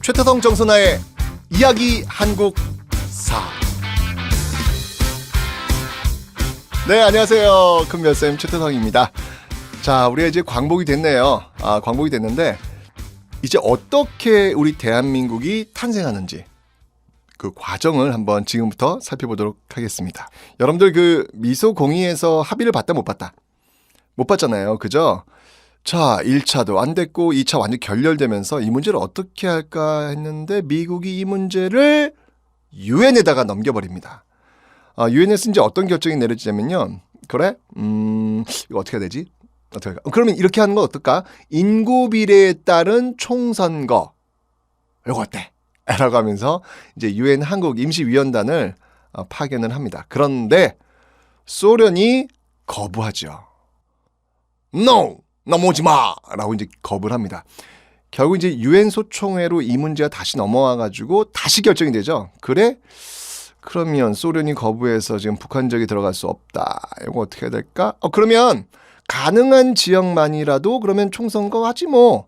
최태성 정선아의 이야기 한국사. 네, 안녕하세요. 큰별쌤 최태성입니다. 자, 우리가 이제 광복이 됐네요. 광복이 됐는데 이제 어떻게 우리 대한민국이 탄생하는지 그 과정을 한번 지금부터 살펴보도록 하겠습니다. 여러분들 그 미소공의에서 합의를 봤다 못 봤다? 못 봤잖아요. 그죠? 자, 1차도 안 됐고 2차 완전 결렬되면서 이 문제를 어떻게 할까 했는데 미국이 이 문제를 유엔에다가 넘겨버립니다. 유엔에서 이제 어떤 결정이 내려지냐면요. 그래? 이거 어떻게 해야 되지? 어떻게 할까? 그러면 이렇게 하는 건 어떨까? 인구 비례에 따른 총선거. 이거 어때? 라고 하면서 이제 유엔 한국 임시위원단을 파견을 합니다. 그런데 소련이 거부하죠. No! 넘어오지 마! 라고 이제 거부를 합니다. 결국 이제 유엔 소총회로 이 문제가 다시 넘어와가지고 다시 결정이 되죠. 그래? 그러면 소련이 거부해서 지금 북한 적이 들어갈 수 없다. 이거 어떻게 해야 될까? 그러면 가능한 지역만이라도 그러면 총선거 하지 뭐.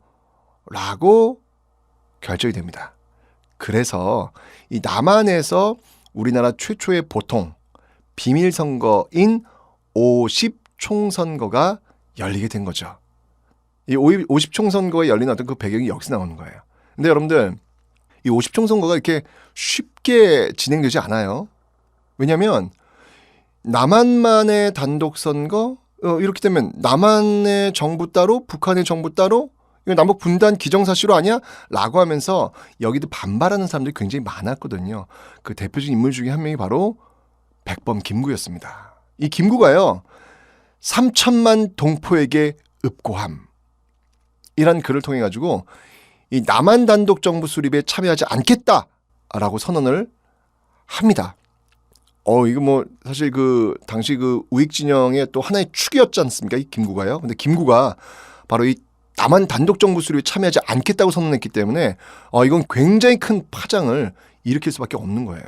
라고 결정이 됩니다. 그래서 이 남한에서 우리나라 최초의 보통 비밀선거인 50총선거가 열리게 된 거죠. 이 50총선거에 열리는 어떤 그 배경이 여기서 나오는 거예요. 근데 여러분들 이 50총선거가 이렇게 쉽게 진행되지 않아요. 왜냐하면 남한만의 단독선거 이렇게 되면 남한의 정부 따로 북한의 정부 따로 이거 남북 분단 기정사실화 아니야? 라고 하면서 여기도 반발하는 사람들이 굉장히 많았거든요. 그 대표적인 인물 중에 한 명이 바로 백범 김구였습니다. 이 김구가요. 3천만 동포에게 읍고함 이란 글을 통해 가지고 이 남한 단독 정부 수립에 참여하지 않겠다라고 선언을 합니다. 이거 뭐 사실 그 당시 그 우익 진영의 또 하나의 축이었지 않습니까? 이 김구가요. 근데 김구가 바로 이 남한 단독 정부 수립에 참여하지 않겠다고 선언했기 때문에 이건 굉장히 큰 파장을 일으킬 수밖에 없는 거예요.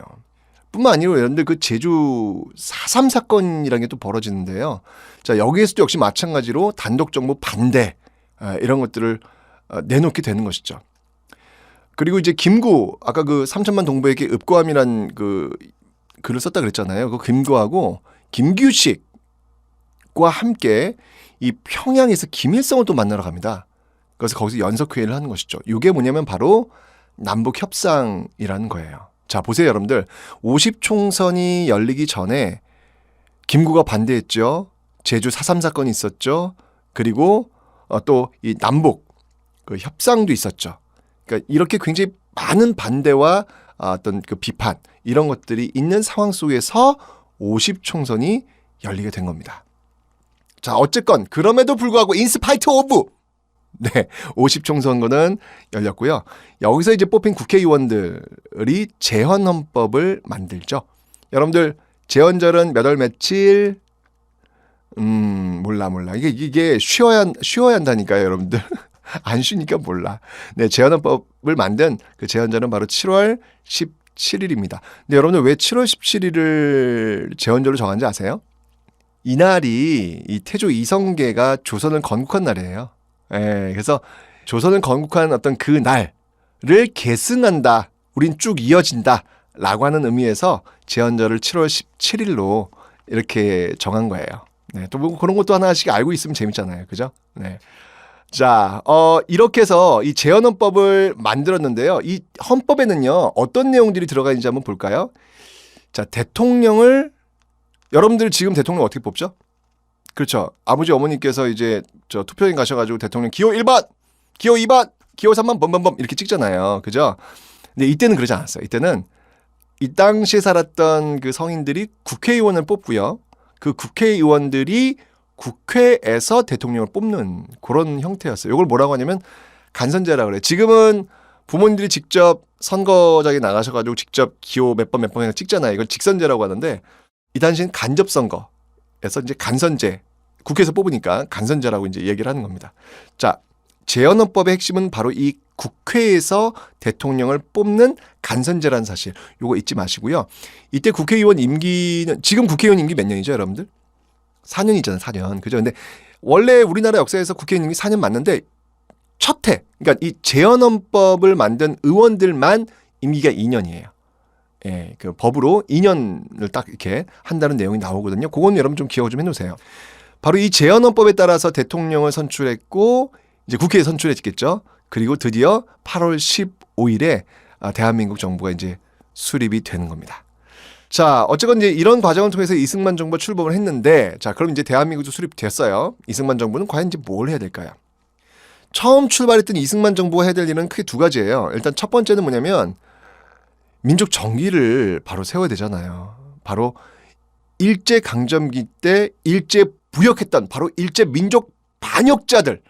뿐만 아니라 여러분들 그 제주 4.3 사건이라는 게 또 벌어지는데요. 자, 여기에서도 역시 마찬가지로 단독 정부 반대 이런 것들을 내놓게 되는 것이죠. 그리고 이제 김구 아까 그 3천만 동포에게 읍고함이란 그 글을 썼다 그랬잖아요. 그 김구하고 김규식과 함께 이 평양에서 김일성을 또 만나러 갑니다. 그래서 거기서 연석회의를 하는 것이죠. 이게 뭐냐면 바로 남북 협상이라는 거예요. 자, 보세요, 여러분들. 50총선이 열리기 전에 김구가 반대했죠. 제주 4.3 사건이 있었죠. 그리고 또 이 남북 그 협상도 있었죠. 그러니까 이렇게 굉장히 많은 반대와 어떤 그 비판 이런 것들이 있는 상황 속에서 50총선이 열리게 된 겁니다. 자, 어쨌건 그럼에도 불구하고 인스파이트 오브 50총선거는 열렸고요. 여기서 이제 뽑힌 국회의원들이 재헌헌법을 만들죠. 여러분들 재헌절은 몇 월 며칠? 몰라. 이게 쉬어야 한다니까요, 여러분들. 안 쉬니까 몰라. 네, 재헌헌법을 만든 그 재헌절은 바로 7월 17일입니다. 근데 여러분들 왜 7월 17일을 재헌절로 정한지 아세요? 이날이 이 태조 이성계가 조선을 건국한 날이에요. 그래서 조선을 건국한 어떤 그 날을 계승한다. 우린 쭉 이어진다. 라고 하는 의미에서 재헌절을 7월 17일로 이렇게 정한 거예요. 네, 또 뭐 그런 것도 하나씩 알고 있으면 재밌잖아요. 그죠? 네. 자, 이렇게 해서 이 재헌헌법을 만들었는데요. 이 헌법에는요, 어떤 내용들이 들어가 있는지 한번 볼까요? 자, 대통령을 여러분들 지금 대통령 어떻게 뽑죠? 그렇죠. 아버지 어머니께서 이제 투표인 가셔가지고 대통령 기호 1번, 기호 2번, 기호 3번 범범범 이렇게 찍잖아요. 그죠? 근데 이때는 그러지 않았어요. 이때는 이 당시에 살았던 그 성인들이 국회의원을 뽑고요. 그 국회의원들이 국회에서 대통령을 뽑는 그런 형태였어요. 이걸 뭐라고 하냐면 간선제라고 그래요. 지금은 부모님들이 직접 선거장에 나가셔가지고 직접 기호 몇 번 찍잖아요. 이걸 직선제라고 하는데 이 당시엔 간접선거에서 이제 간선제, 국회에서 뽑으니까 간선제라고 이제 얘기를 하는 겁니다. 자, 재헌헌법의 핵심은 바로 이 국회에서 대통령을 뽑는 간선제라는 사실. 요거 잊지 마시고요. 이때 국회의원 임기는 지금 국회의원 임기 몇 년이죠, 여러분들? 4년이잖아요, 4년. 그죠? 근데 원래 우리나라 역사에서 국회의원 임기 4년 맞는데 첫 해, 그러니까 이 재헌헌법을 만든 의원들만 임기가 2년이에요. 예, 그 법으로 2년을 딱 이렇게 한다는 내용이 나오거든요. 그건 여러분 좀 기억 좀 해놓으세요. 바로 이 재헌헌법에 따라서 대통령을 선출했고 이제 국회에 선출했겠죠. 그리고 드디어 8월 15일에 대한민국 정부가 이제 수립이 되는 겁니다. 자, 어쨌건 이제 이런 과정을 통해서 이승만 정부가 출범을 했는데, 자, 그럼 이제 대한민국도 수립됐어요. 이승만 정부는 과연 이제 뭘 해야 될까요? 처음 출발했던 이승만 정부가 해야 될 일은 크게 두 가지예요. 일단 첫 번째는 뭐냐면 민족 정의를 바로 세워야 되잖아요. 바로 일제 강점기 때 일제 부역했던 바로 일제 민족 반역자들,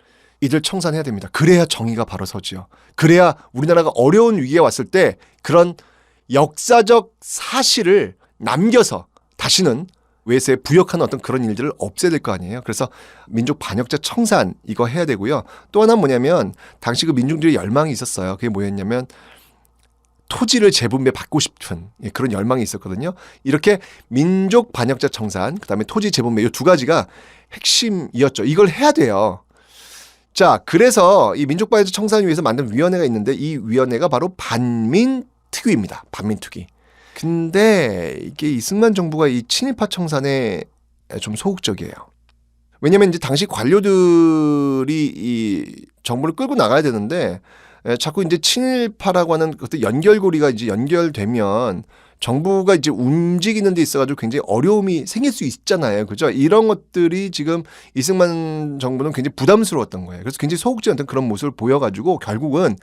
이들 청산해야 됩니다. 그래야 정의가 바로 서지요. 그래야 우리나라가 어려운 위기에 왔을 때 그런 역사적 사실을 남겨서 다시는 외세에 부역하는 어떤 그런 일들을 없애야 될 거 아니에요. 그래서 민족 반역자 청산 이거 해야 되고요. 또 하나는 뭐냐면 당시 그 민중들의 열망이 있었어요. 그게 뭐였냐면 토지를 재분배 받고 싶은 그런 열망이 있었거든요. 이렇게 민족 반역자 청산, 그다음에 토지 재분배 이 두 가지가 핵심이었죠. 이걸 해야 돼요. 자, 그래서 이 민족 반역자 청산을 위해서 만든 위원회가 있는데 이 위원회가 바로 반민특위입니다. 반민특위. 근데 이게 이승만 정부가 이 친일파 청산에 좀 소극적이에요. 왜냐면 이제 당시 관료들이 이 정부를 끌고 나가야 되는데 자꾸 이제 친일파라고 하는 어떤 연결고리가 이제 연결되면 정부가 이제 움직이는 데 있어가지고 굉장히 어려움이 생길 수 있잖아요. 그죠? 이런 것들이 지금 이승만 정부는 굉장히 부담스러웠던 거예요. 그래서 굉장히 소극적인 그런 모습을 보여가지고 결국은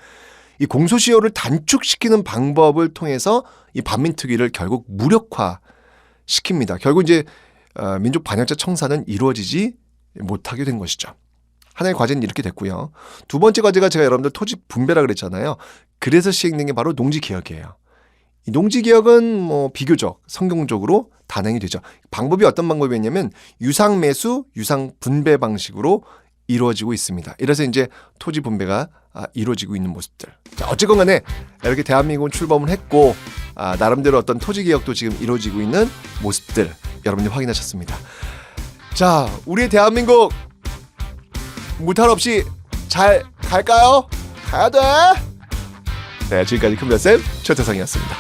이 공소시효를 단축시키는 방법을 통해서 이 반민특위를 결국 무력화시킵니다. 결국 이제 민족 반역자 청산은 이루어지지 못하게 된 것이죠. 하나의 과제는 이렇게 됐고요. 두 번째 과제가 제가 여러분들 토지 분배라 그랬잖아요. 그래서 시행된 게 바로 농지개혁이에요. 이 농지개혁은 뭐 비교적 성경적으로 단행이 되죠. 방법이 어떤 방법이었냐면 유상매수, 유상분배 방식으로 이루어지고 있습니다. 이래서 이제 토지 분배가 이루어지고 있는 모습들. 자, 어쨌건 간에 이렇게 대한민국은 출범을 했고 나름대로 어떤 토지개혁도 지금 이루어지고 있는 모습들 여러분들이 확인하셨습니다. 자, 우리 대한민국 무탈 없이 잘 갈까요? 가야 돼. 네, 지금까지 큰별쌤 최태성이었습니다.